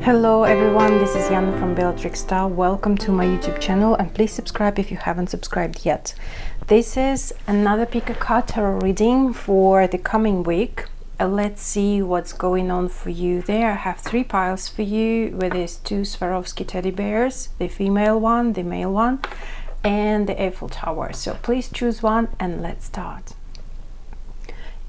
Hello everyone, this is Yana from Bellatrix Star. Welcome to my YouTube channel and please subscribe if you haven't subscribed yet. This is another pick a card tarot reading for the coming week. Let's see what's going on for you there. I have 3 piles for you with these 2 Swarovski teddy bears, the female one, the male one, and the Eiffel Tower. So please choose one and let's start.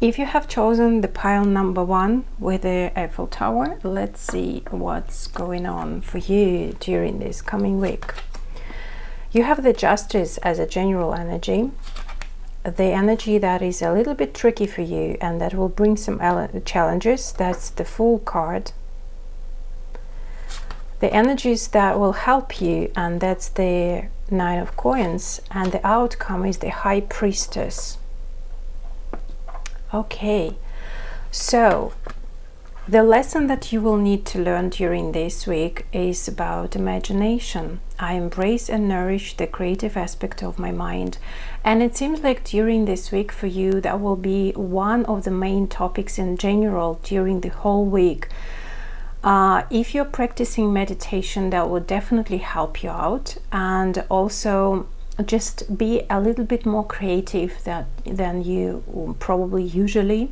If you have chosen the pile number 1 with the Eiffel Tower, let's see what's going on for you during this coming week. You have the Justice as a general energy, the energy that is a little bit tricky for you and that will bring some challenges. That's the Fool card. The energies that will help you, and that's the 9 of Coins, and the outcome is the High Priestess. Okay, so the lesson that you will need to learn during this week is about imagination. I embrace and nourish the creative aspect of my mind, and it seems like during this week for you that will be one of the main topics in general during the whole week. If you're practicing meditation, that will definitely help you out, and also just be a little bit more creative than you probably usually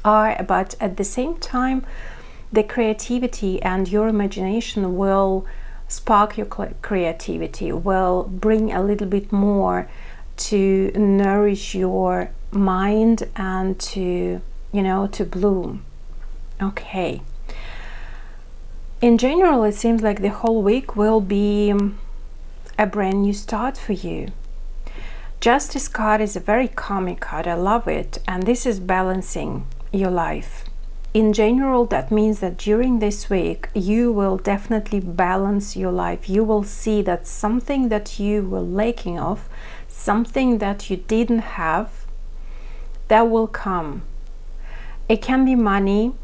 are, but at the same time the creativity and your imagination will spark your creativity, will bring a little bit more to nourish your mind and to bloom. Okay, in general it seems like the whole week will be a brand new start for you. Justice card is a very calming card. I love it, and this is balancing your life. In general, that means that during this week you will definitely balance your life. You will see that something that you were lacking of, something that you didn't have, that will come. It can be money,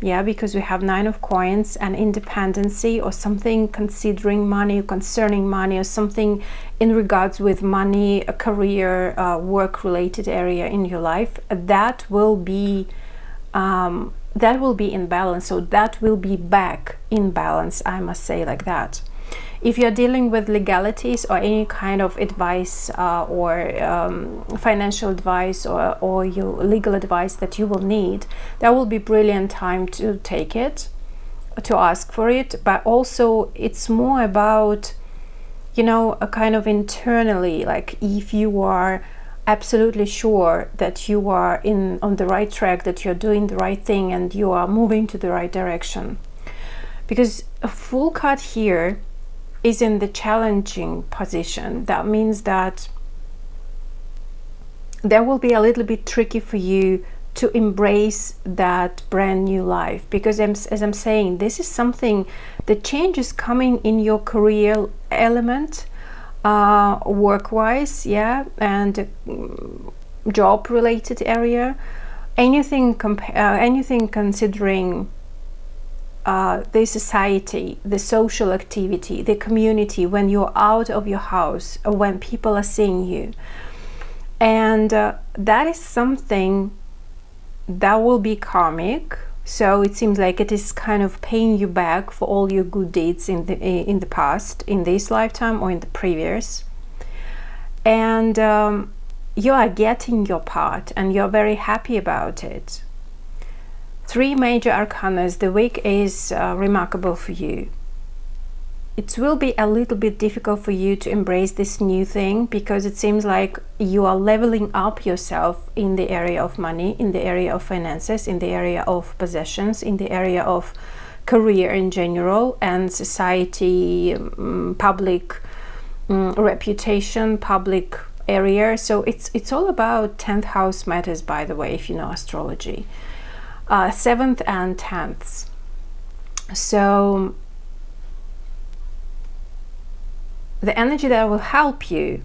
yeah, because we have 9 of Coins and independency, or something considering money, concerning money, or something in regards with money, a career, work related area in your life. That will be in balance. So that will be back in balance, I must say, like that. If you're dealing with legalities or any kind of advice or financial advice or your legal advice that you will need, that will be brilliant time to take it, to ask for it. But also it's more about, a kind of internally, like if you are absolutely sure that you are on the right track, that you're doing the right thing and you are moving to the right direction. Because a Fool card here is in the challenging position. That means that that will be a little bit tricky for you to embrace that brand new life, because as I'm saying, this is something, the change is coming in your career element, work-wise, yeah, and job related area, anything considering the society, the social activity, the community, when you're out of your house, when people are seeing you. And that is something that will be karmic. So it seems like it is kind of paying you back for all your good deeds in the past, in this lifetime or in the previous. And you are getting your part and you're very happy about it. 3 major arcanas. The week is remarkable for you. It will be a little bit difficult for you to embrace this new thing, because it seems like you are leveling up yourself in the area of money, in the area of finances, in the area of possessions, in the area of career in general, and society, public reputation, public area. So it's all about 10th house matters, by the way, if you know astrology. 7th and 10th. So the energy that will help you,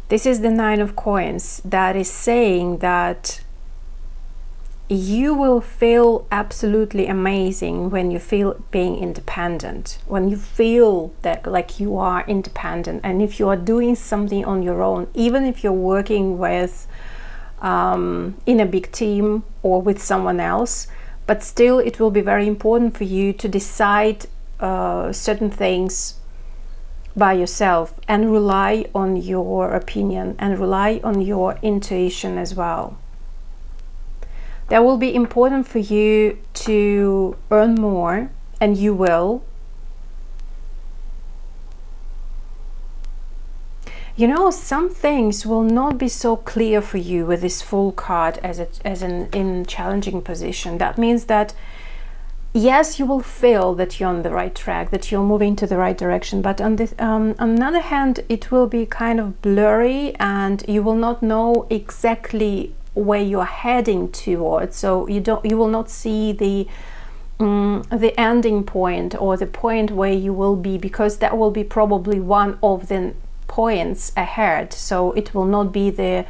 this is the 9 of Coins, that is saying that you will feel absolutely amazing when you feel being independent, when you feel that like you are independent, and if you are doing something on your own, even if you're working with in a big team or with someone else, but still it will be very important for you to decide certain things by yourself and rely on your opinion and rely on your intuition as well. That will be important for you to earn more, and you will. You know, some things will not be so clear for you with this Fool card as an in challenging position. That means that yes, you will feel that you're on the right track, that you're moving to the right direction, but on the other hand, it will be kind of blurry, and you will not know exactly where you're heading towards. So you will not see the ending point or the point where you will be, because that will be probably one of the points ahead. So it will not be the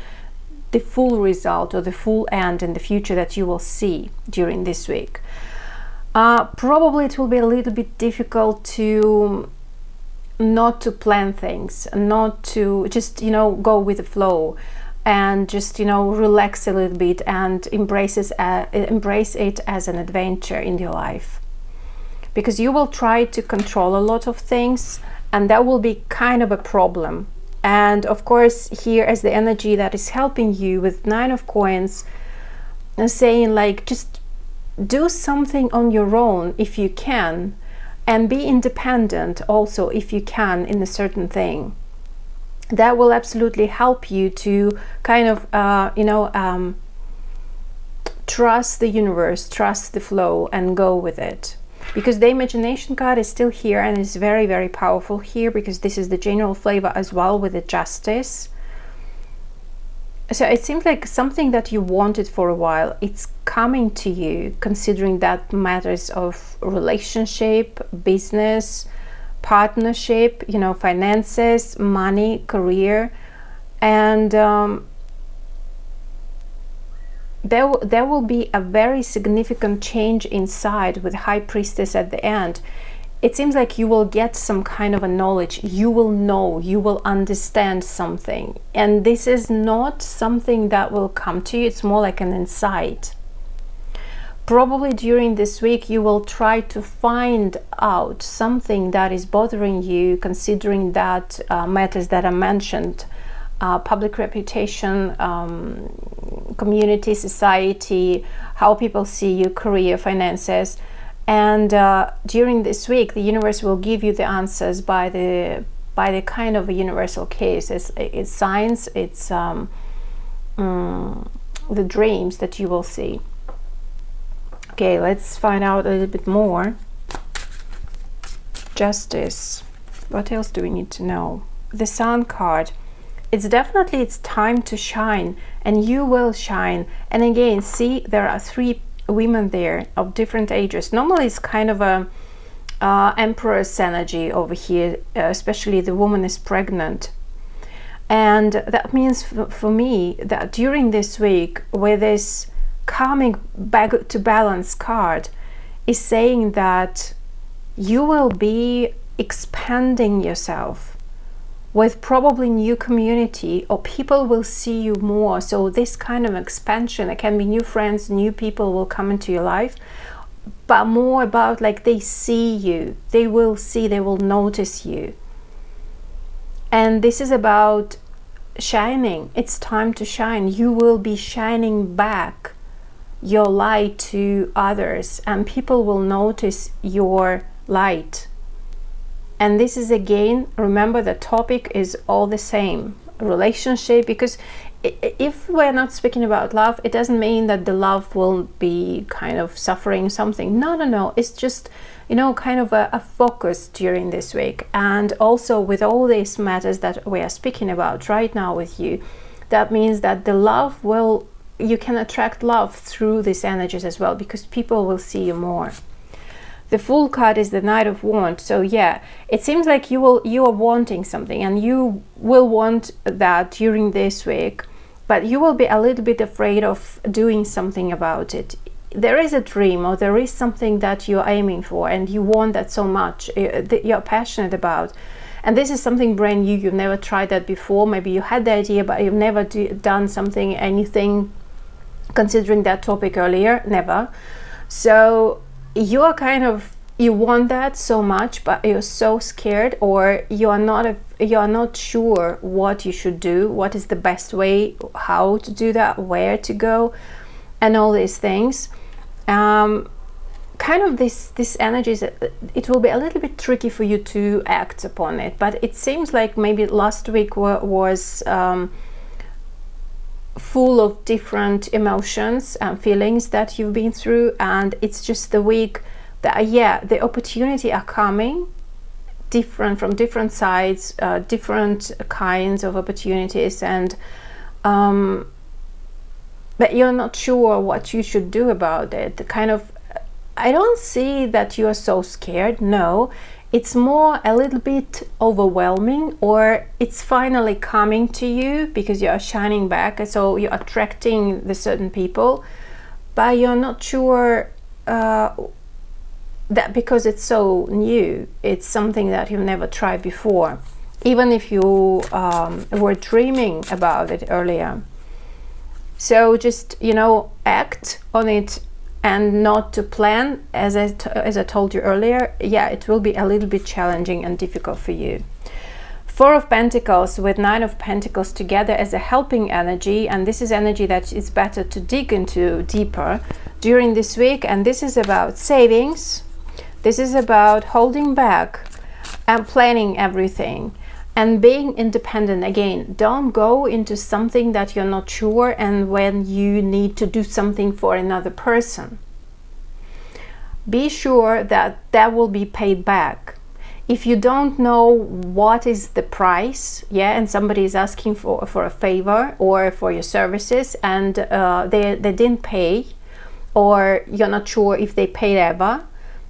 full result or the full end in the future that you will see during this week. Probably it will be a little bit difficult to not to plan things, not to just, you know, go with the flow, and just, you know, relax a little bit and embrace it as an adventure in your life. Because you will try to control a lot of things, and that will be kind of a problem. And of course, here as the energy that is helping you with 9 of Coins, and saying like, just do something on your own if you can, and be independent also if you can in a certain thing. That will absolutely help you to kind of trust the universe, trust the flow, and go with it. Because the imagination card is still here and is very, very powerful here, because this is the general flavor as well with the Justice. So it seems like something that you wanted for a while, it's coming to you, considering that matters of relationship, business, partnership, you know, finances, money, career. And there will be a very significant change inside with High Priestess at the end. It seems like you will get some kind of a knowledge. You will know, you will understand something. And this is not something that will come to you. It's more like an insight. Probably during this week, you will try to find out something that is bothering you, considering that matters that are mentioned. Public reputation, community, society, how people see you, career, finances. And during this week, the universe will give you the answers by the kind of a universal case. It's signs, it's the dreams that you will see. Okay, let's find out a little bit more. Justice. What else do we need to know? The Sun card. It's definitely, it's time to shine, and you will shine. And again, see, there are 3 women there of different ages. Normally it's kind of a Empress energy over here, especially the woman is pregnant. And that means for me that during this week, with this coming back to balance card, is saying that you will be expanding yourself with probably new community, or people will see you more. So this kind of expansion, it can be new friends, new people will come into your life, but more about like they see you, they will notice you. And this is about shining. It's time to shine. You will be shining back your light to others, and people will notice your light. And this is, again, remember the topic is all the same, relationship, because if we're not speaking about love, it doesn't mean that the love will be kind of suffering something. No, it's just, you know, kind of a focus during this week. And also with all these matters that we are speaking about right now with you, that means that the love will, you can attract love through these energies as well, because people will see you more. The Fool card is the Knight of Wands. So yeah, it seems like you are wanting something, and you will want that during this week, but you will be a little bit afraid of doing something about it. There is a dream, or there is something that you're aiming for, and you want that so much, that you're passionate about. And this is something brand new. You've never tried that before. Maybe you had the idea, but you've never done anything considering that topic earlier. Never. So you are kind of, you want that so much, but you're so scared, or you are not sure what you should do, what is the best way, how to do that, where to go, and all these things. Kind of this energy is, it will be a little bit tricky for you to act upon it, but it seems like maybe last week was full of different emotions and feelings that you've been through, and it's just the week that, yeah, the opportunity are coming, different from different sides, different kinds of opportunities, and but you're not sure what you should do about it. Kind of, I don't see that you are so scared. No, it's more a little bit overwhelming, or it's finally coming to you because you are shining back, so you're attracting the certain people, but you're not sure that because it's so new, it's something that you've never tried before, even if you were dreaming about it earlier. So just, act on it, and not to plan, as I told you earlier. Yeah, it will be a little bit challenging and difficult for you. Four of Pentacles with Nine of Pentacles together as a helping energy, and this is energy that is better to dig into deeper during this week. And this is about savings, this is about holding back and planning everything and being independent. Again, don't go into something that you're not sure, and when you need to do something for another person, be sure that that will be paid back. If you don't know what is the price, and somebody is asking for a favor or for your services, and they didn't pay, or you're not sure if they paid ever,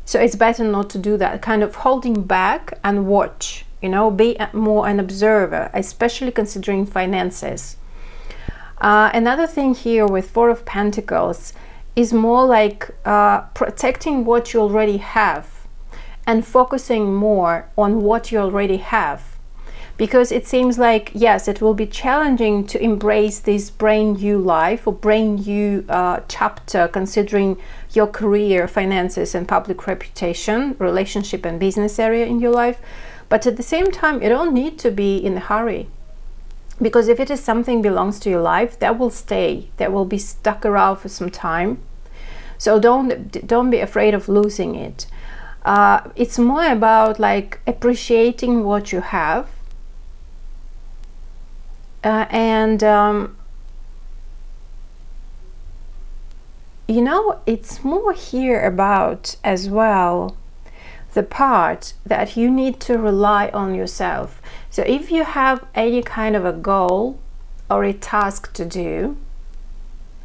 so it's better not to do that. Kind of holding back and watch, be more an observer, especially considering finances. Another thing here with Four of Pentacles is more like protecting what you already have and focusing more on what you already have, because it seems like, yes, it will be challenging to embrace this brand new life or brand new chapter, considering your career, finances, and public reputation, relationship and business area in your life. But at the same time, you don't need to be in a hurry, because if it is something belongs to your life, that will stay, that will be stuck around for some time. So don't be afraid of losing it. It's more about like appreciating what you have, it's more here about as well the part that you need to rely on yourself. So if you have any kind of a goal or a task to do,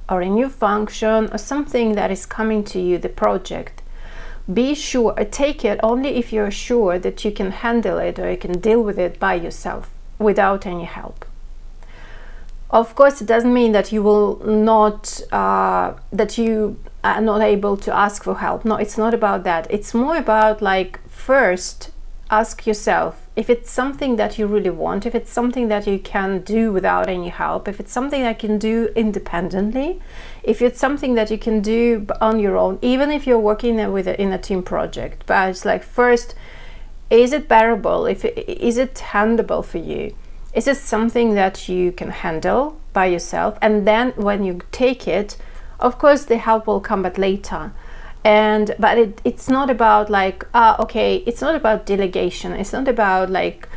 or a new function or something that is coming to you, the project, be sure, take it only if you're sure that you can handle it or you can deal with it by yourself without any help. Of course, it doesn't mean that you will not, that you are not able to ask for help. No, it's not about that. It's more about like, first, ask yourself if it's something that you really want, if it's something that you can do without any help, if it's something that you can do independently, if it's something that you can do on your own, even if you're working in a team project. But it's like, first, is it bearable? Is it handleable for you? Is it something that you can handle by yourself? And then when you take it, of course the help will come back later. But it's not about like, it's not about delegation. It's not about like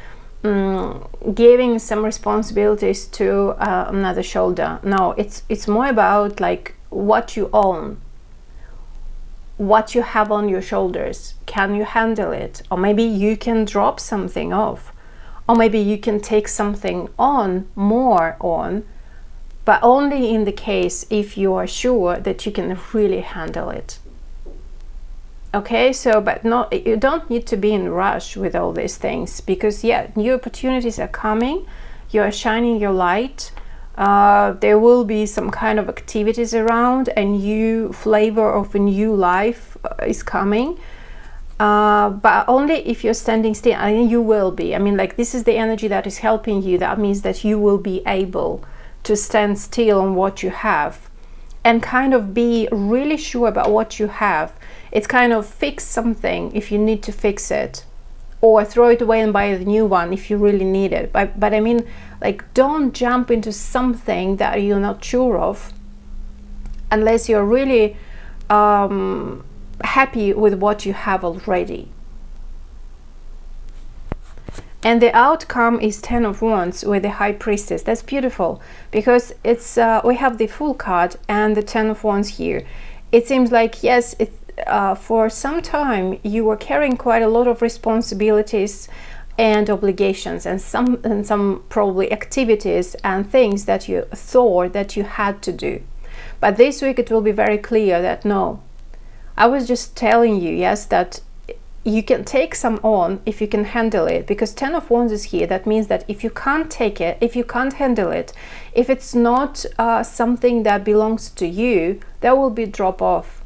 giving some responsibilities to another shoulder. No, it's more about like what you own, what you have on your shoulders. Can you handle it? Or maybe you can drop something off, or maybe you can take something more on, but only in the case if you are sure that you can really handle it. Okay, so you don't need to be in a rush with all these things, because new opportunities are coming. You are shining your light. There will be some kind of activities around, a new flavor of a new life is coming. But only if you're standing still, and you will be. I mean, like, this is the energy that is helping you. That means that you will be able to stand still on what you have and kind of be really sure about what you have. It's kind of fix something if you need to fix it, or throw it away and buy a new one if you really need it. But I mean, like, don't jump into something that you're not sure of unless you're really happy with what you have already. And the outcome is 10 of Wands with the High Priestess. That's beautiful, because it's we have the Fool card and the 10 of Wands here. It seems like, yes, for some time you were carrying quite a lot of responsibilities and obligations, and some probably activities and things that you thought that you had to do. But this week it will be very clear that no, I was just telling you, yes, that you can take some on if you can handle it, because 10 of Wands is here. That means that if you can't take it, if you can't handle it, if it's not something that belongs to you, that will be drop off.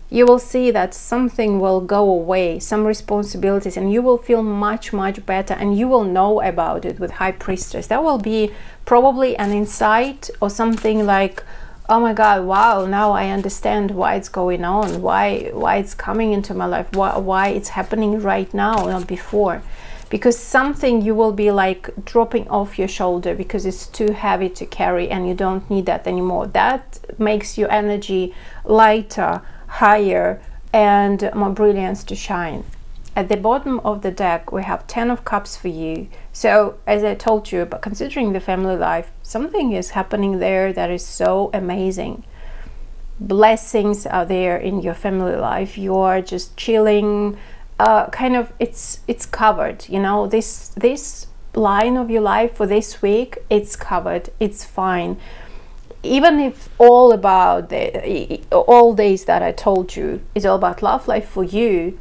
You will see that something will go away, some responsibilities, and you will feel much better, and you will know about it with High Priestess. That will be probably an insight or something like, oh my God, wow, now I understand why it's going on, why it's coming into my life, why it's happening right now, not before. Because something you will be like dropping off your shoulder because it's too heavy to carry and you don't need that anymore. That makes your energy lighter, higher, and more brilliance to shine. At the bottom of the deck, we have 10 of Cups for you. So, as I told you, but considering the family life, something is happening there that is so amazing. Blessings are there in your family life. You are just chilling. Kind of, it's covered. You know, this line of your life for this week, it's covered. It's fine. Even if all days that I told you is all about love life for you.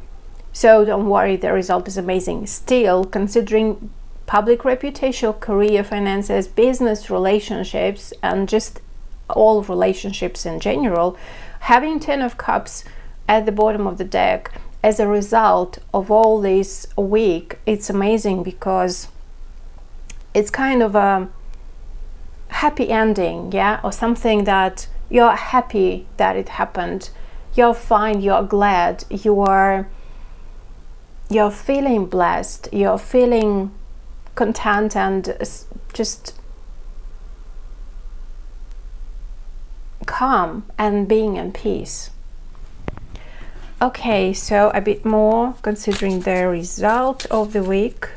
So don't worry, the result is amazing. Still, considering public reputation, career, finances, business, relationships, and just all relationships in general, having 10 of Cups at the bottom of the deck as a result of all this week, it's amazing, because it's kind of a happy ending, yeah, or something that you're happy that it happened. You're fine, you're glad, you're feeling blessed, you're feeling content and just calm and being in peace. Okay, so a bit more considering the result of the week.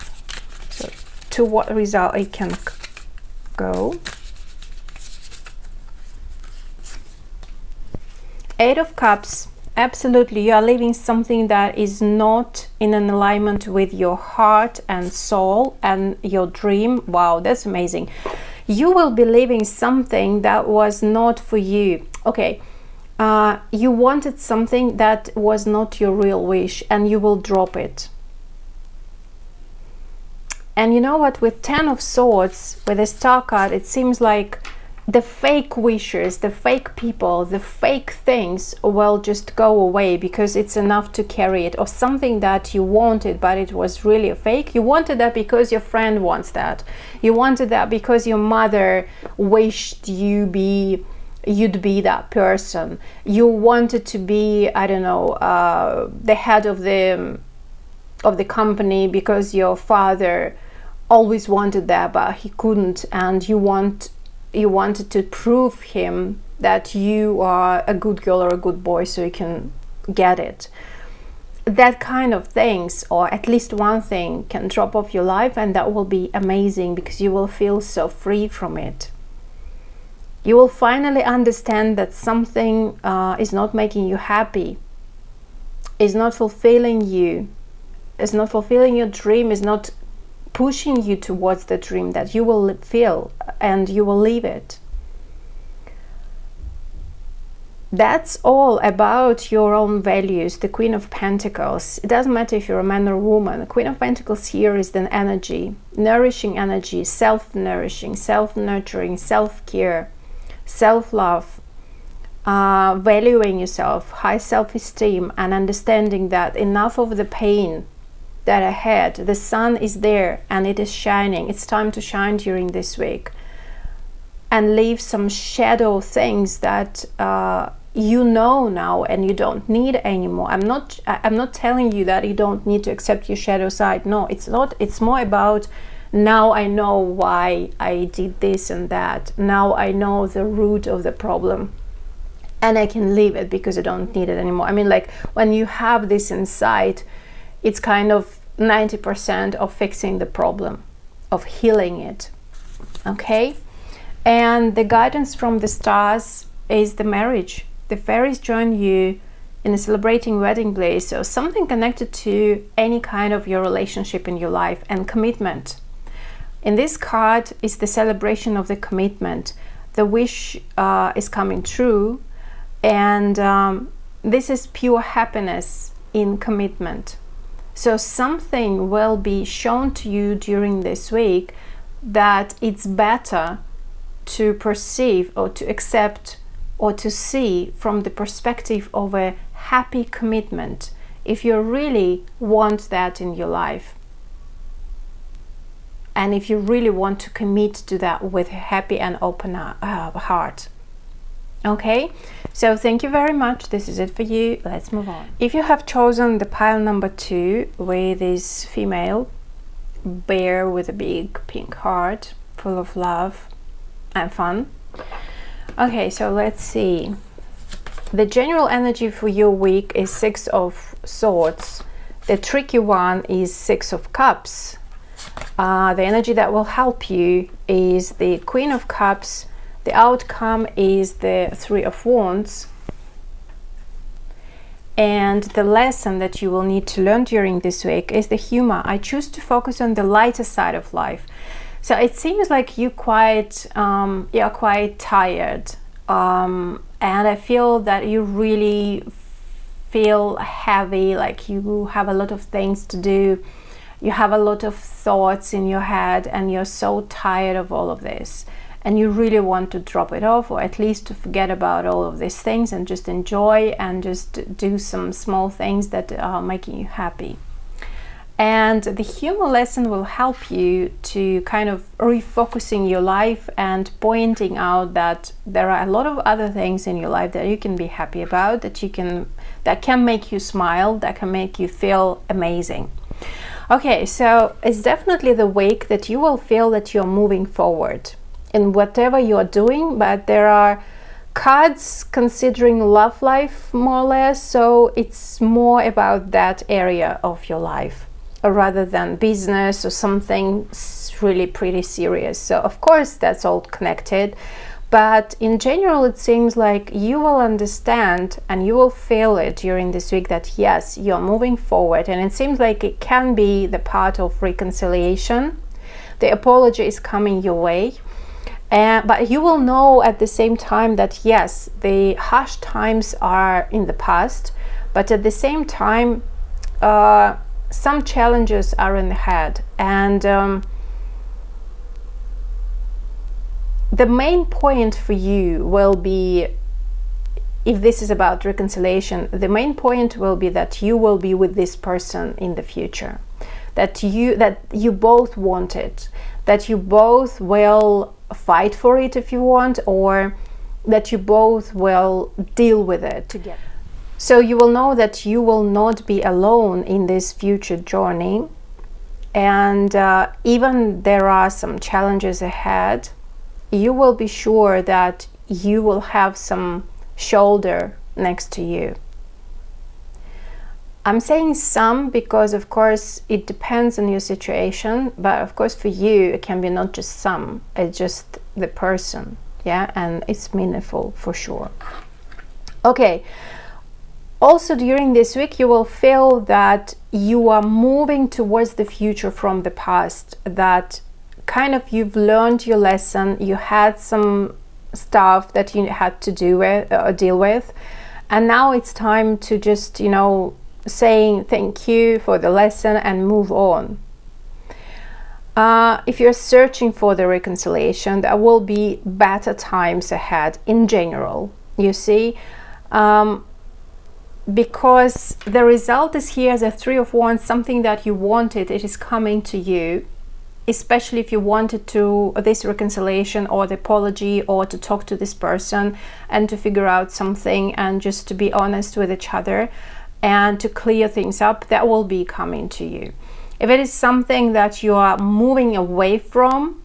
So to what result it can go. 8 of Cups. Absolutely, you are living something that is not in an alignment with your heart and soul and your dream. Wow, that's amazing. You will be living something that was not for you. Okay, you wanted something that was not your real wish, and you will drop it. And you know what, with 10 of Swords, with the Star card, it seems like the fake wishes, the fake people, the fake things will just go away, because it's enough to carry it. Or something that you wanted but it was really a fake. You wanted that because your friend wants that. You wanted that because your mother wished you'd be that person. You wanted to be, I don't know, the head of the company because your father always wanted that but he couldn't, and you wanted to prove him that you are a good girl or a good boy so you can get it. That kind of things, or at least one thing, can drop off your life, and that will be amazing, because you will feel so free from it. You will finally understand that something is not making you happy, is not fulfilling you, is not fulfilling your dream, is not pushing you towards the dream, that you will feel and you will leave it. That's all about your own values. The Queen of Pentacles. It doesn't matter if you're a man or a woman. The Queen of Pentacles here is the energy, nourishing energy, self-nourishing, self-nurturing, self-care, self-love, valuing yourself, high self-esteem, and understanding that enough of the pain that I had. The sun is there and it is shining. It's time to shine during this week. and leave some shadow things that you know now and you don't need anymore. I'm not telling you that you don't need to accept your shadow side. No, it's not. It's more about, now I know why I did this and that. Now I know the root of the problem, and I can leave it because I don't need it anymore. I mean, like, when you have this insight, it's kind of 90% of fixing the problem, of healing it. Okay? And the guidance from the stars is the marriage. The fairies join you in a celebrating wedding bliss, so something connected to any kind of your relationship in your life, and commitment. In this card is the celebration of the commitment. The wish is coming true, and this is pure happiness in commitment. So something will be shown to you during this week that it's better to perceive or to accept or to see from the perspective of a happy commitment, if you really want that in your life, and if you really want to commit to that with a happy and open heart. Okay, so thank you very much. This is it for you. Let's move on. If you have chosen the pile number 2 with this female bear with a big pink heart full of love and fun. Okay, so let's see. The general energy for your week is 6 of Swords. The tricky one is 6 of Cups. The energy that will help you is the Queen of Cups. The outcome is the 3 of Wands. And the lesson that you will need to learn during this week is the humor. I choose to focus on the lighter side of life. So it seems like you're quite tired, and I feel that you really feel heavy, like you have a lot of things to do, you have a lot of thoughts in your head, and you're so tired of all of this, and you really want to drop it off, or at least to forget about all of these things and just enjoy and just do some small things that are making you happy. And the humor lesson will help you to kind of refocusing your life and pointing out that there are a lot of other things in your life that you can be happy about, that can make you smile, that can make you feel amazing. Okay, so it's definitely the week that you will feel that you're moving forward in whatever you're doing, but there are cards considering love life more or less, so it's more about that area of your life rather than business or something really pretty serious. So of course that's all connected, but in general it seems like you will understand and you will feel it during this week that yes, you're moving forward, and it seems like it can be the part of reconciliation. The apology is coming your way, but you will know at the same time that yes, the harsh times are in the past, but at the same time some challenges are in the head, and the main point for you will be, if this is about reconciliation, the main point will be that you will be with this person in the future, that you both want it, that you both will fight for it if you want, or that you both will deal with it together. So you will know that you will not be alone in this future journey, and even there are some challenges ahead, you will be sure that you will have some shoulder next to you. I'm saying some because of course it depends on your situation, but of course for you it can be not just some, it's just the person, yeah, and it's meaningful for sure. Okay, also during this week you will feel that you are moving towards the future from the past, that kind of you've learned your lesson, you had some stuff that you had to deal with, and now it's time to just, saying thank you for the lesson and move on. If you're searching for the reconciliation, there will be better times ahead in general, you see, because the result is here as a 3 of Wands, something that you wanted, it is coming to you. especially if you wanted to this reconciliation or the apology, or to talk to this person and to figure out something and just to be honest with each other and to clear things up, that will be coming to you. If it is something that you are moving away from,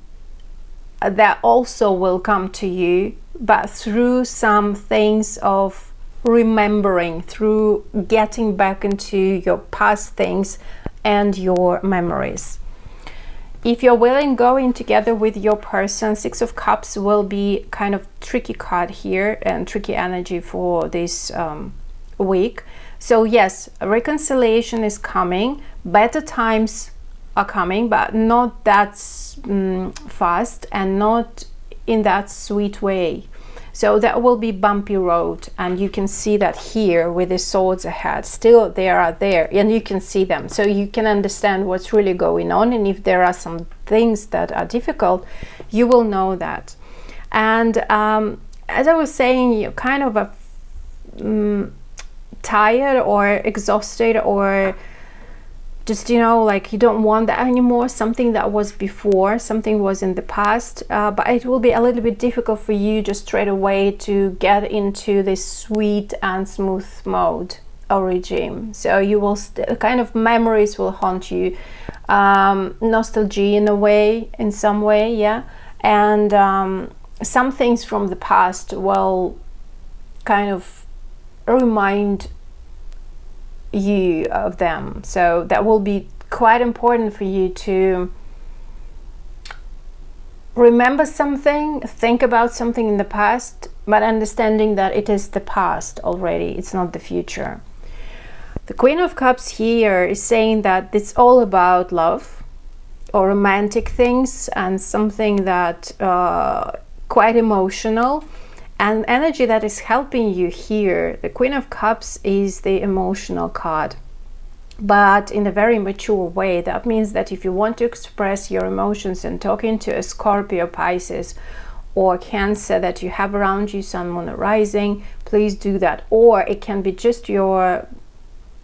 that also will come to you, but through some things of remembering, through getting back into your past things and your memories. If you're willing, going together with your person, Six of Cups will be kind of tricky card here and tricky energy for this week. So yes, reconciliation is coming, better times are coming, but not that fast and not in that sweet way. So that will be bumpy road, and you can see that here with the swords ahead. Still they are there and you can see them, so you can understand what's really going on, and if there are some things that are difficult, you will know that. And as I was saying, you're kind of tired or exhausted, or just, you know, like you don't want that anymore, something that was before, something was in the past, but it will be a little bit difficult for you just straight away to get into this sweet and smooth mode or regime. So you will kind of memories will haunt you, nostalgia in a way, in some way, yeah, and some things from the past will kind of remind you of them. So that will be quite important for you to remember something, think about something in the past, but understanding that it is the past already, it's not the future. The Queen of Cups here is saying that it's all about love or romantic things and something that quite emotional. And energy that is helping you here, the Queen of Cups is the emotional card, but in a very mature way. That means that if you want to express your emotions and talking to a Scorpio, Pisces or Cancer that you have around you, Sun, Moon, Rising, please do that. Or it can be just your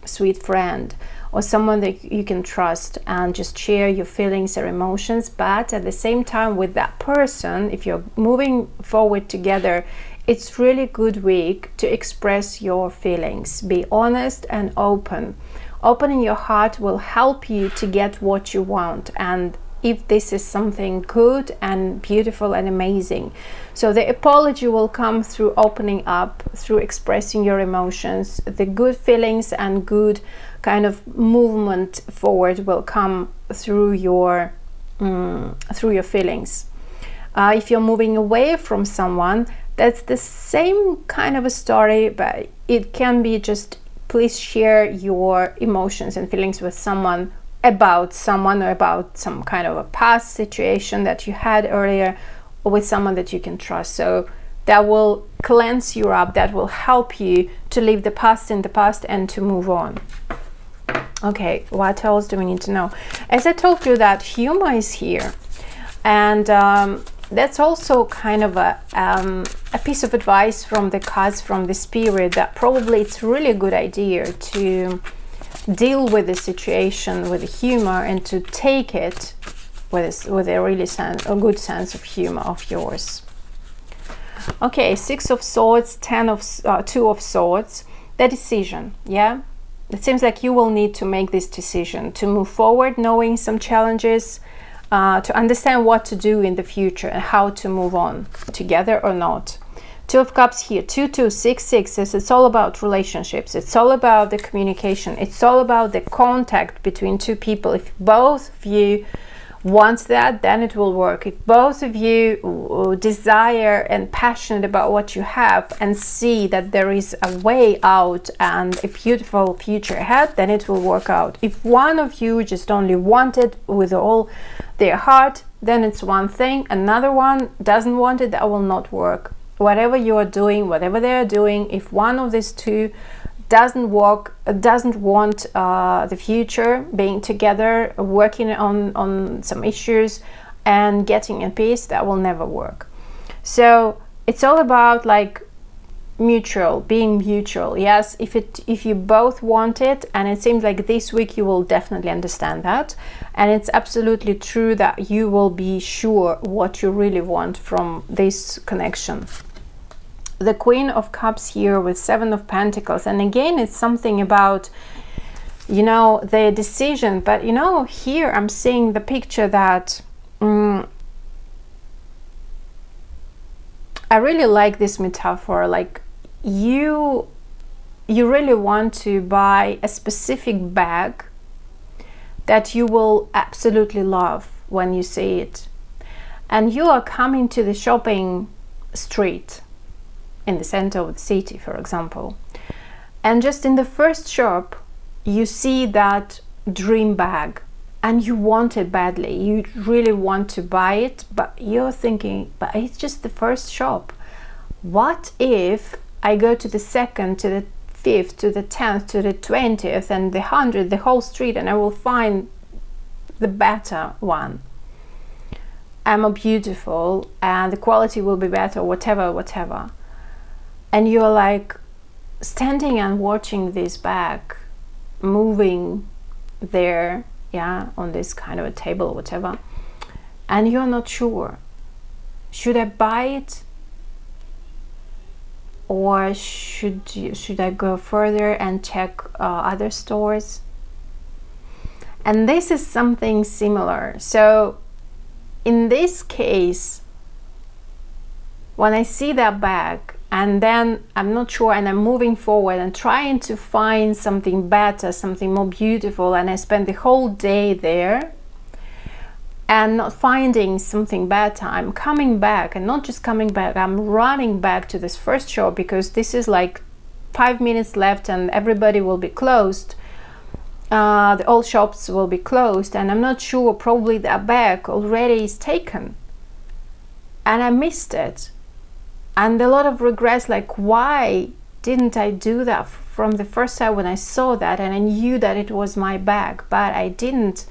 sweet friend or someone that you can trust and just share your feelings or emotions. But at the same time with that person, if you're moving forward together, it's really good week to express your feelings. Be honest and open. Opening your heart will help you to get what you want, and if this is something good and beautiful and amazing. So the apology will come through opening up, through expressing your emotions. The good feelings and good kind of movement forward will come through your feelings. If you're moving away from someone, that's the same kind of a story, but it can be just, please share your emotions and feelings with someone about someone, or about some kind of a past situation that you had earlier, or with someone that you can trust. So that will cleanse you up, that will help you to leave the past in the past and to move on. Okay, what else do we need to know? As I told you, that humor is here, and that's also kind of a piece of advice from the cards from the spirit, that probably it's really a good idea to deal with the situation with humor and to take it with a really a good sense of humor of yours. Okay, Six of Swords, Two of Swords, the decision, yeah? It seems like you will need to make this decision to move forward, knowing some challenges, to understand what to do in the future and how to move on, together or not. Two of Cups here, 2, 2, 6, 6, it's all about relationships. It's all about the communication. It's all about the contact between two people. If both of you want that, then it will work. If both of you desire and passionate about what you have and see that there is a way out and a beautiful future ahead, then it will work out. If one of you just only want it with all their heart, then it's one thing. Another one doesn't want it, that will not work. Whatever you are doing, whatever they are doing, if one of these two doesn't want the future, being together, working on some issues and getting in peace, that will never work. So it's all about like being mutual. Yes, if you both want it, and it seems like this week you will definitely understand that, and it's absolutely true that you will be sure what you really want from this connection. The Queen of Cups here with Seven of Pentacles, and again it's something about, you know, the decision, but you know, here I'm seeing the picture that I really like this metaphor, like you really want to buy a specific bag that you will absolutely love when you see it, and you are coming to the shopping street in the center of the city, for example, and just in the first shop you see that dream bag and you want it badly, you really want to buy it, but you're thinking, but it's just the first shop. What if I go to the second, to the fifth, to the 10th, to the 20th, and the 100th, the whole street, and I will find the better one and more beautiful, and the quality will be better, whatever. And you're like standing and watching this bag moving there, yeah, on this kind of a table or whatever, and you're not sure, should I buy it, or should I go further and check other stores? And this is something similar. So in this case, when I see that bag and then I'm not sure, and I'm moving forward and trying to find something better, something more beautiful, and I spend the whole day there and not finding something better, I'm coming back, and not just coming back, I'm running back to this first shop, because this is like 5 minutes left and everybody will be closed, the old shops will be closed, and I'm not sure, probably that bag already is taken and I missed it. And a lot of regrets, like, why didn't I do that from the first time when I saw that and I knew that it was my bag, but I didn't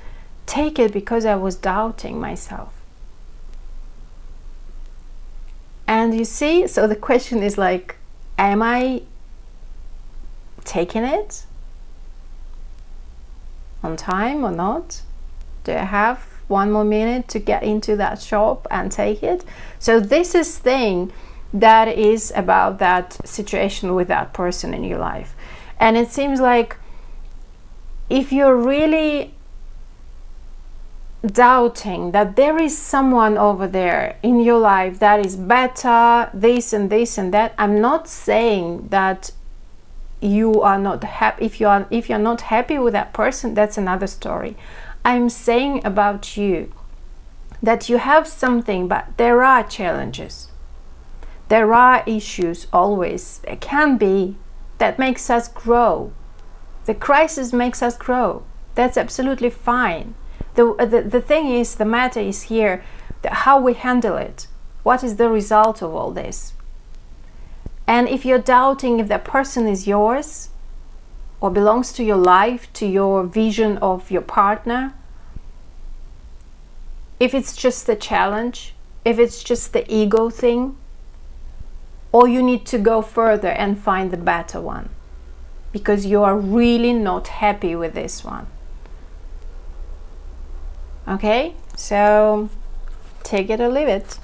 take it because I was doubting myself. And you see, so the question is like, am I taking it on time or not? Do I have 1 more minute to get into that shop and take it? So this is thing that is about that situation with that person in your life. And it seems like if you're really doubting that there is someone over there in your life that is better, this and this and that, I'm not saying that you are not happy. If you're not happy with that person, that's another story. I'm saying about you that you have something, but there are challenges. There are issues always. It can be that makes us grow. The crisis makes us grow. That's absolutely fine. The thing is, the matter is here, how we handle it. What is the result of all this? And if you're doubting if that person is yours or belongs to your life, to your vision of your partner, if it's just a challenge, if it's just the ego thing, or you need to go further and find the better one because you are really not happy with this one. Okay, so take it or leave it.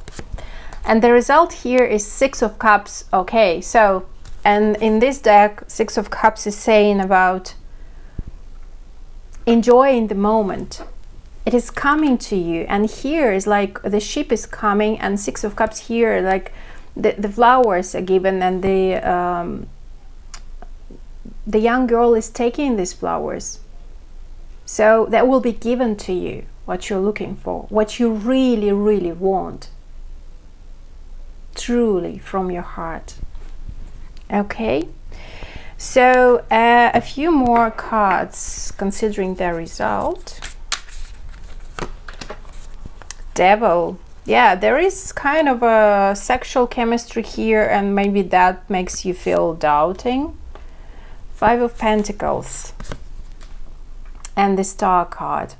And the result here is 6 of Cups. Okay, so, and in this deck, 6 of Cups is saying about enjoying the moment. It is coming to you, and here is like the ship is coming, and 6 of Cups here, like the flowers are given, and the young girl is taking these flowers. So that will be given to you, what you're looking for, what you really, really want, truly from your heart. Okay, so a few more cards considering the result. Devil. Yeah, there is kind of a sexual chemistry here, and maybe that makes you feel doubting. 5 of Pentacles and the Star card.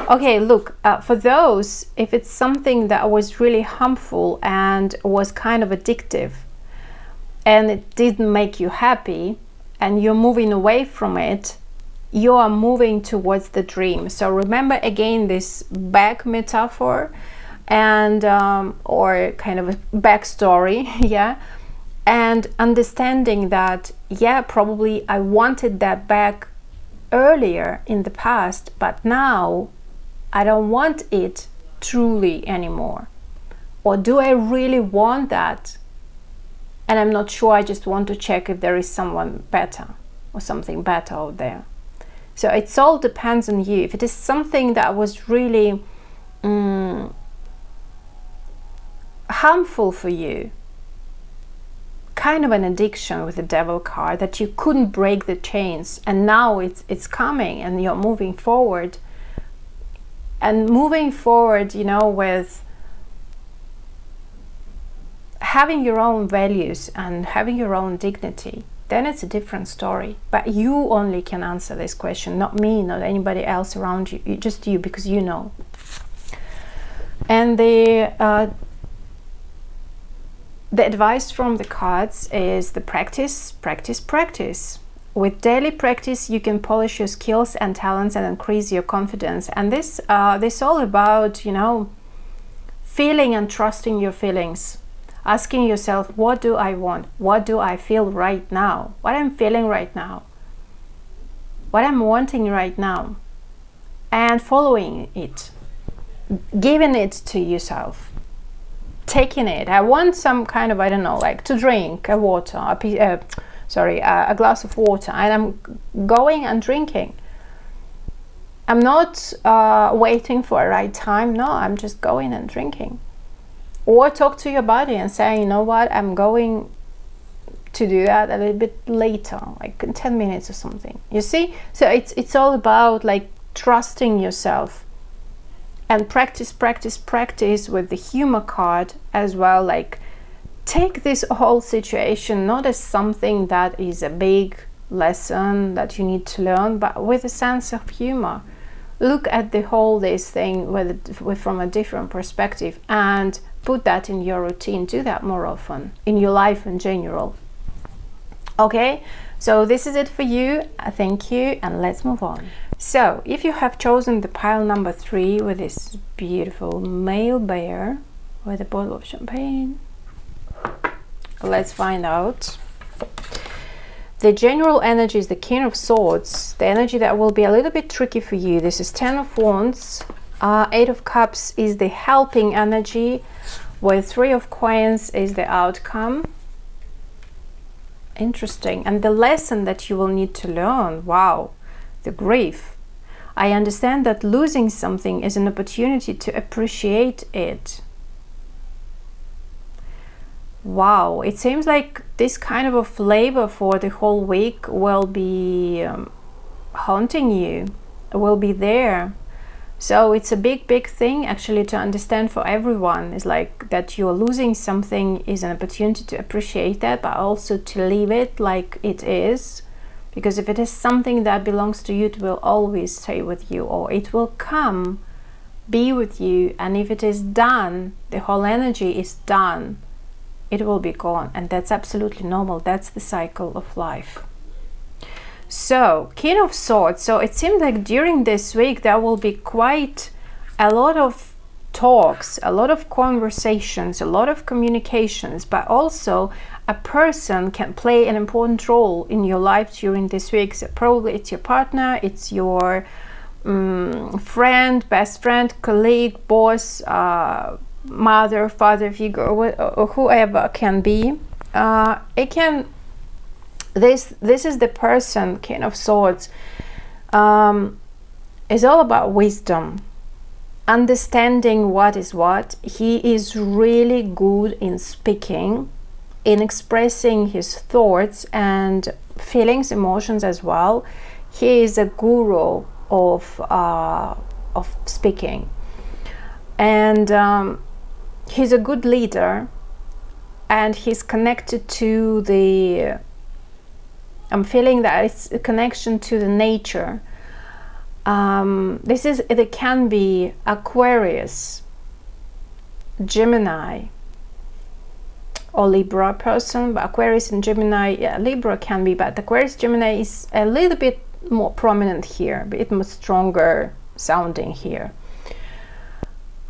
Okay, look, for those, if it's something that was really harmful and was kind of addictive, and it didn't make you happy and you're moving away from it, you are moving towards the dream. So remember again this back metaphor, and or kind of a backstory, yeah, and understanding that, yeah, probably I wanted that back earlier in the past, but now I don't want it truly anymore. Or do I really want that? And I'm not sure, I just want to check if there is someone better or something better out there. So it all depends on you. If it is something that was really harmful for you, kind of an addiction with the devil card, that you couldn't break the chains, and now it's coming and you're moving forward. And moving forward, you know, with having your own values and having your own dignity, then it's a different story. But you only can answer this question, not me, not anybody else around you, just you, because you know. And the advice from the cards is the practice, practice, practice. With daily practice, you can polish your skills and talents and increase your confidence. And this all about, you know, feeling and trusting your feelings. Asking yourself, what do I want? What do I feel right now? What I'm feeling right now? What I'm wanting right now? And following it. Giving it to yourself. Taking it. I want some kind of, I don't know, like to drink a water, a glass of water, and I'm going and drinking. I'm not waiting for a right time. No, I'm just going and drinking. Or talk to your body and say, you know what, I'm going to do that a little bit later, like in 10 minutes or something. You see? So it's all about like trusting yourself. And practice, practice, practice with the humor card as well. Like, take this whole situation not as something that is a big lesson that you need to learn, but with a sense of humor. Look at the whole this thing from a different perspective and put that in your routine. Do that more often in your life in general. Okay, so this is it for you. Thank you, and let's move on. So if you have chosen the pile number 3 with this beautiful male bear with a bottle of champagne, let's find out. The general energy is the King of Swords, the energy that will be a little bit tricky for you. This is 10 of Wands. 8 of Cups is the helping energy, where 3 of Coins is the outcome. Interesting. And the lesson that you will need to learn, wow, the grief. I understand that losing something is an opportunity to appreciate it. Wow, it seems like this kind of a flavor for the whole week will be haunting you, will be there. So it's a big thing actually to understand for everyone. It's like that you're losing something is an opportunity to appreciate that, but also to leave it like it is. Because if it is something that belongs to you, it will always stay with you, or it will come, be with you. And if it is done, the whole energy is done, it will be gone. And that's absolutely normal. That's the cycle of life. So, King of Swords. So it seems like during this week there will be quite a lot of talks, a lot of conversations, a lot of communications, but also a person can play an important role in your life during this week. So probably it's your partner, it's your friend, best friend, colleague, boss, mother, father figure, or whoever can be. It can. This is the person, King of Swords. Is all about wisdom, understanding what is what. He is really good in speaking, in expressing his thoughts and feelings, emotions as well. He is a guru of speaking, and he's a good leader, and he's connected to the, I'm feeling that it's a connection to the nature. It can be Aquarius, Gemini, or Libra person, but Aquarius and Gemini, yeah, Libra can be, but Aquarius Gemini is a little bit more prominent here, a bit more stronger sounding here.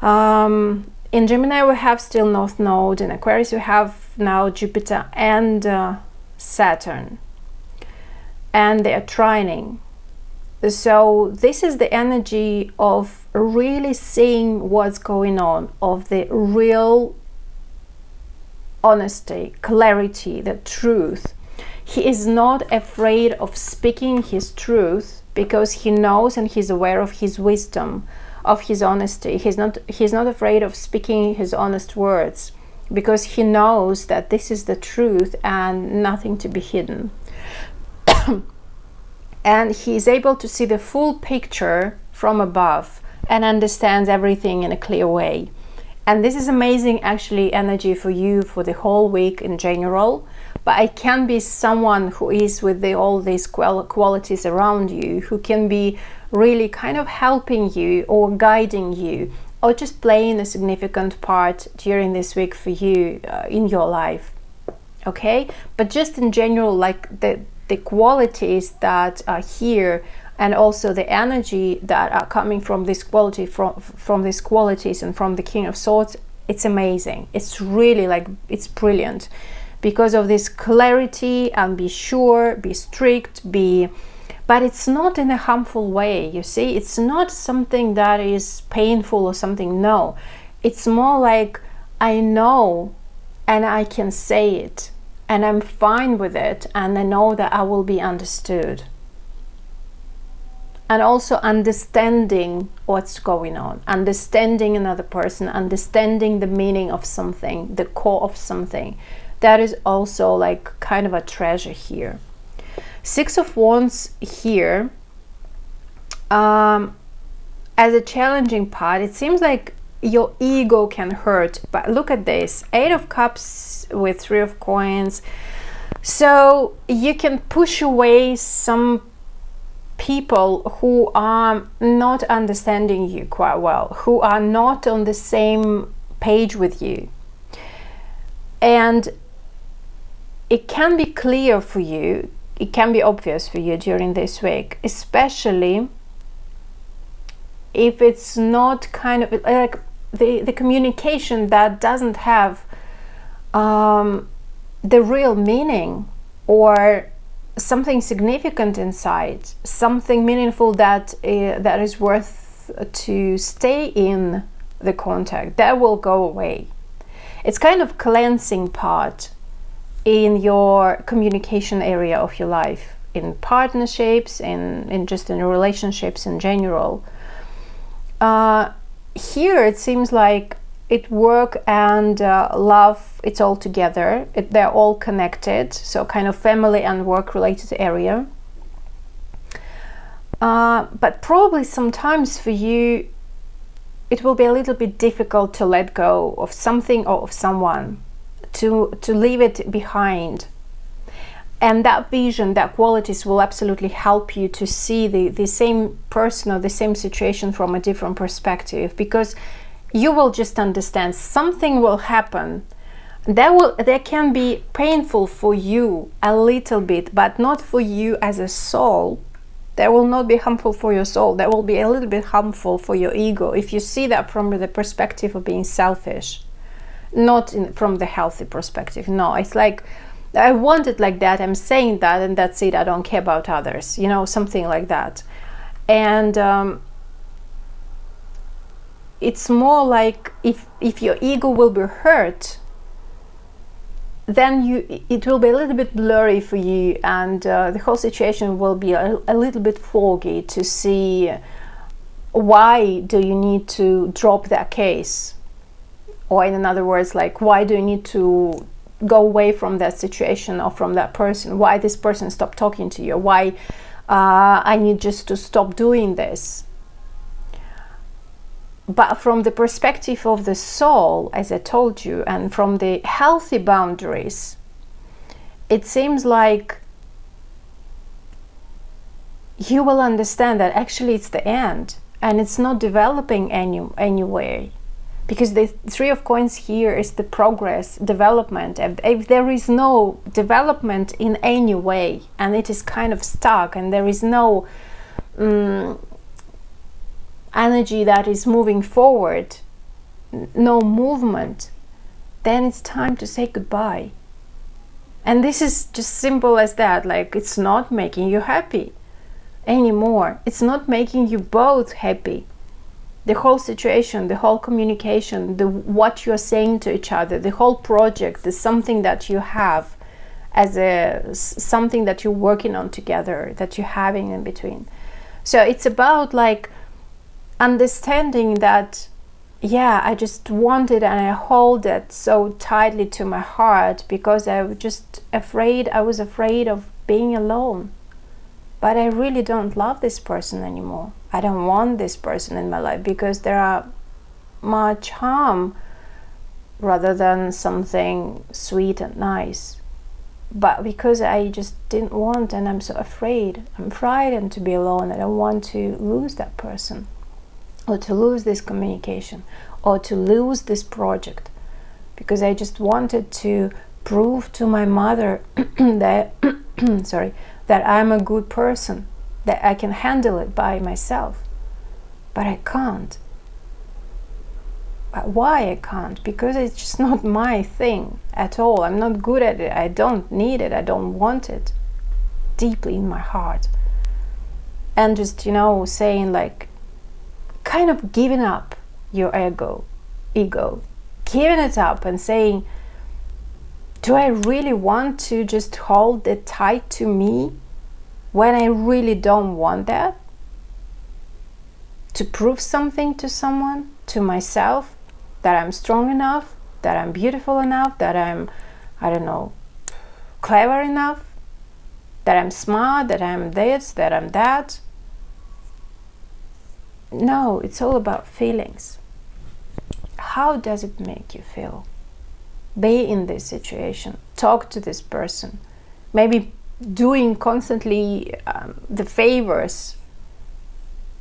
In Gemini we have still North Node, in Aquarius we have now Jupiter and Saturn, and they are trining. So this is the energy of really seeing what's going on, of the real honesty, clarity, the truth. He is not afraid of speaking his truth because he knows and he's aware of his wisdom, of his honesty. He's not afraid of speaking his honest words because he knows that this is the truth and nothing to be hidden. And he is able to see the full picture from above and understands everything in a clear way. And this is amazing actually energy for you for the whole week in general. But it can be someone who is with all these qualities around you, who can be really kind of helping you or guiding you, or just playing a significant part during this week for you in your life. Okay? But just in general, like the qualities that are here, and also the energy that are coming from this quality, from these qualities and from the King of Swords, it's amazing. It's really like, it's brilliant because of this clarity, and be sure, be strict, but it's not in a harmful way, you see. It's not something that is painful or something, no. It's more like, I know and I can say it, and I'm fine with it, and I know that I will be understood. And also understanding what's going on, understanding another person, understanding the meaning of something, the core of something. That is also like kind of a treasure here. Six of Wands here, as a challenging part, it seems like your ego can hurt, but look at this, Eight of Cups with Three of Coins. So you can push away some people who are not understanding you quite well, who are not on the same page with you. And it can be clear for you, it can be obvious for you during this week, especially if it's not kind of like the communication that doesn't have the real meaning, or something significant inside, something meaningful that is worth to stay in the contact, that will go away. It's kind of cleansing part in your communication area of your life, in partnerships, in just in relationships in general. Here it seems like work and love, it's all together, they're all connected, so kind of family and work related area. But probably sometimes for you it will be a little bit difficult to let go of something or of someone, to leave it behind. And that vision, that qualities will absolutely help you to see the same person or the same situation from a different perspective, because you will just understand something will happen that can be painful for you a little bit, but not for you as a soul. That will not be harmful for your soul. That will be a little bit harmful for your ego if you see that from the perspective of being selfish, not from the healthy perspective. No, it's like, I want it like that, I'm saying that, and that's it, I don't care about others, you know, something like that. And it's more like if your ego will be hurt, then it will be a little bit blurry for you, and the whole situation will be a little bit foggy to see why do you need to drop that case, or in other words, like, why do you need to go away from that situation or from that person, why this person stopped talking to you, why I need just to stop doing this. But from the perspective of the soul, as I told you, and from the healthy boundaries, it seems like you will understand that actually it's the end, and it's not developing anyway. Because the Three of Coins here is the progress, development. If there is no development in any way, and it is kind of stuck, and there is no energy that is moving forward, no movement, then it's time to say goodbye. And this is just simple as that. Like, it's not making you happy anymore. It's not making you both happy. The whole situation, the whole communication, what you're saying to each other, the whole project, the something that you have as something that you're working on together, that you're having in between. So it's about like understanding that, yeah, I just want it, and I hold it so tightly to my heart because I was afraid of being alone. But I really don't love this person anymore. I don't want this person in my life because there are much harm rather than something sweet and nice. But because I just didn't want, and I'm so afraid, I'm frightened to be alone. I don't want to lose that person, or to lose this communication, or to lose this project, because I just wanted to prove to my mother that that I'm a good person, that I can handle it by myself. But I can't. But why I can't? Because it's just not my thing at all. I'm not good at it. I don't need it. I don't want it deeply in my heart. And just, saying like, kind of giving up your ego, giving it up and saying, do I really want to just hold it tight to me when I really don't want that? To prove something to someone, to myself, that I'm strong enough, that I'm beautiful enough, that I'm, clever enough, that I'm smart, that I'm this, that I'm that. No, it's all about feelings. How does it make you feel? Be in this situation, talk to this person, maybe doing constantly the favors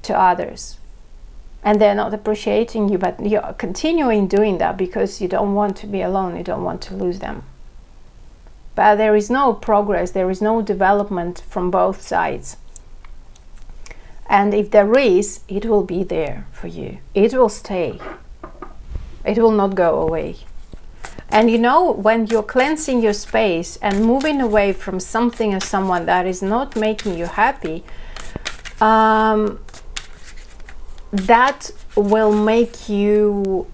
to others, and they're not appreciating you, but you're continuing doing that because you don't want to be alone, you don't want to lose them. But there is no progress, there is no development from both sides. And if there is, it will be there for you. It will stay. It will not go away. And when you're cleansing your space and moving away from something or someone that is not making you happy, that will make you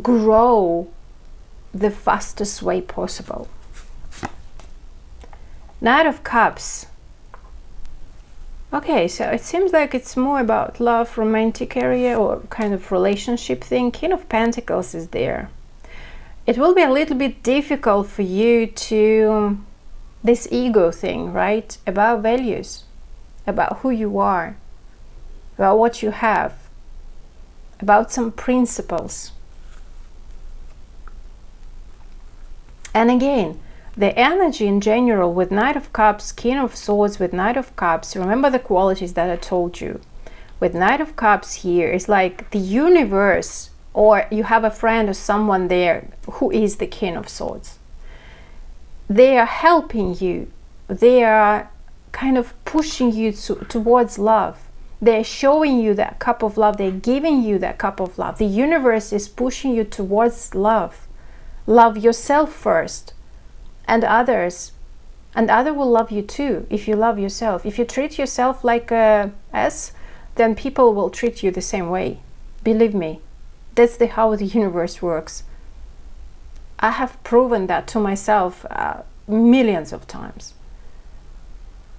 grow the fastest way possible. Knight of Cups. Okay, so it seems like it's more about love, romantic area, or kind of relationship thing. King of Pentacles is there. It will be a little bit difficult for you to, this ego thing, right? About values, about who you are, about what you have, about some principles. And again, the energy in general with Knight of Cups, King of Swords with Knight of Cups, remember the qualities that I told you. With Knight of Cups here, it's like the universe, or you have a friend or someone there who is the King of Swords. They are helping you. They are kind of pushing you towards love. They're showing you that cup of love. They're giving you that cup of love. The universe is pushing you towards love. Love yourself first. And others, and other will love you too if you love yourself. If you treat yourself like a S, then people will treat you the same way. Believe me, that's how the universe works. I have proven that to myself millions of times.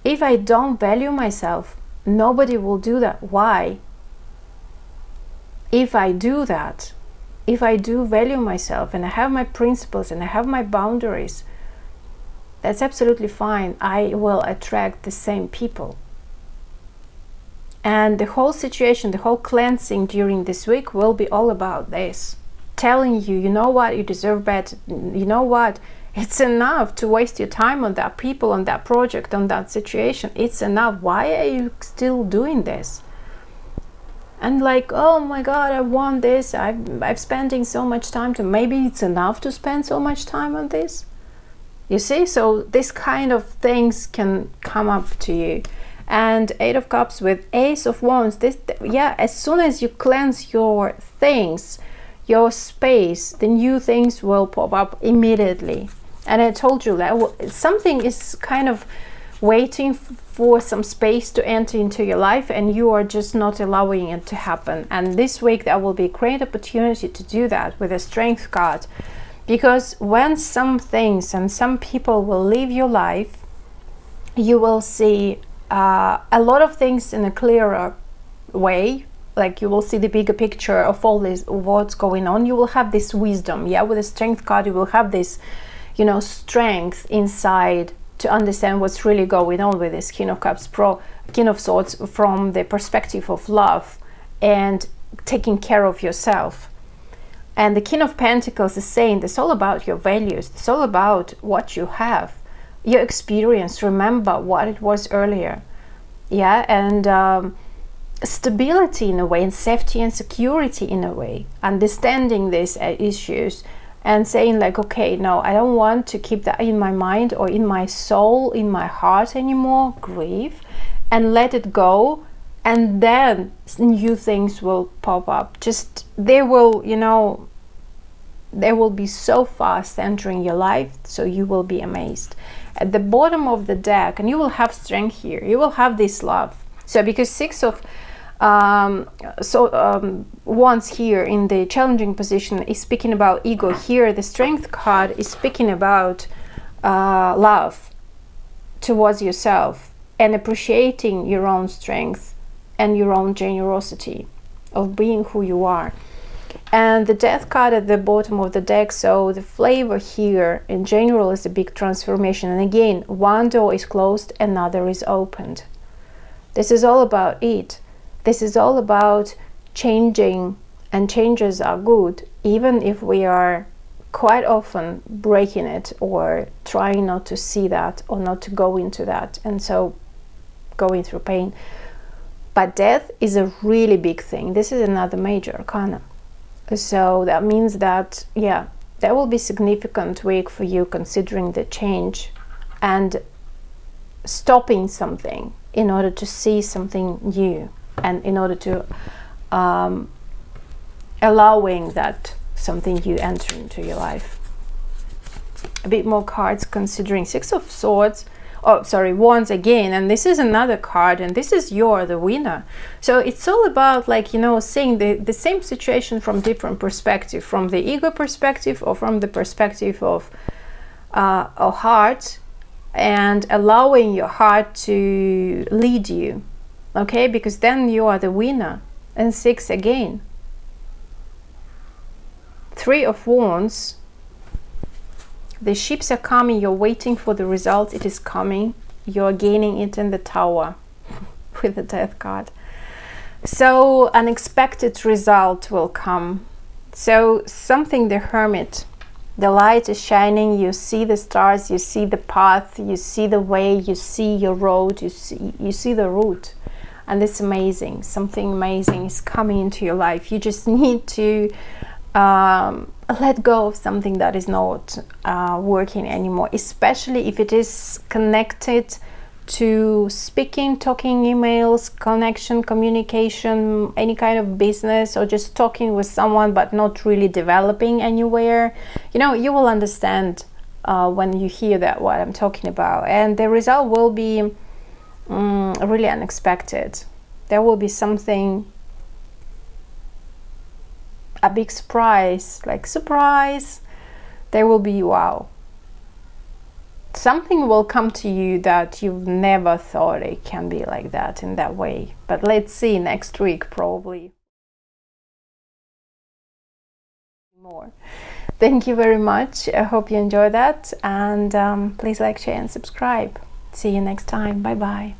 If I don't value myself, nobody will do that. Why? If I do that, if I do value myself and I have my principles and I have my boundaries, that's absolutely fine. I will attract the same people. And the whole situation, the whole cleansing during this week will be all about this. Telling you, you know what, you deserve better. You know what, it's enough to waste your time on that people, on that project, on that situation. It's enough. Why are you still doing this? and like, oh my god, I want this, I'm spending so much time to, maybe it's enough to spend so much time on this. You see, so this kind of things can come up to you. And Eight of Cups with Ace of Wands, this, yeah, as soon as you cleanse your things, your space, the new things will pop up immediately. And I told you that something is kind of waiting for some space to enter into your life, and you are just not allowing it to happen. And this week there will be a great opportunity to do that with a Strength card, because when some things and some people will leave your life, you will see a lot of things in a clearer way. Like you will see the bigger picture of all this, what's going on. You will have this wisdom. Yeah, with the Strength card you will have this, you know, strength inside to understand what's really going on with this King of Cups, King of Swords, from the perspective of love and taking care of yourself. And the King of Pentacles is saying it's all about your values, it's all about what you have, your experience, remember what it was earlier. Yeah, and stability in a way, and safety and security in a way, understanding these issues and saying like, okay, no, I don't want to keep that in my mind or in my soul, in my heart anymore, grief, and let it go. And then new things will pop up. Just, they will, you know, they will be so fast entering your life, so you will be amazed. At the bottom of the deck, and you will have strength here, you will have this love. So because Six of Wands here in the challenging position is speaking about ego, here the Strength card is speaking about love towards yourself and appreciating your own strength and your own generosity of being who you are. And the Death card at the bottom of the deck, so the flavor here in general is a big transformation. And again, one door is closed, another is opened. This is all about it. This is all about changing, and changes are good, even if we are quite often breaking it or trying not to see that or not to go into that, and so going through pain. But death is a really big thing. This is another major arcana. So that means that, yeah, that will be a significant week for you, considering the change and stopping something in order to see something new, and in order to allowing that something new enter into your life. A bit more cards, considering Six of Swords, Wands again, and this is another card, and this is you're the winner. So it's all about, like, you know, seeing the same situation from different perspective, from the ego perspective or from the perspective of a heart, and allowing your heart to lead you, okay, because then you are the winner. And Six again, Three of Wands. The ships are coming, you're waiting for the result, it is coming, you're gaining it in the Tower with the Death card. So unexpected result will come. So something, the Hermit, the light is shining, you see the stars, you see the path, you see the way, you see your road, you see the route. And it's amazing, something amazing is coming into your life. You just need to let go of something that is not working anymore, especially if it is connected to speaking, talking, emails, connection, communication, any kind of business, or just talking with someone but not really developing anywhere. You know, you will understand when you hear that what I'm talking about, and the result will be really unexpected. There will be something, a big surprise, like surprise. There will be, wow, something will come to you that you've never thought it can be like that, in that way. But let's see next week, probably more. Thank you very much. I hope you enjoyed that, and please like, share and subscribe. See you next time. Bye bye.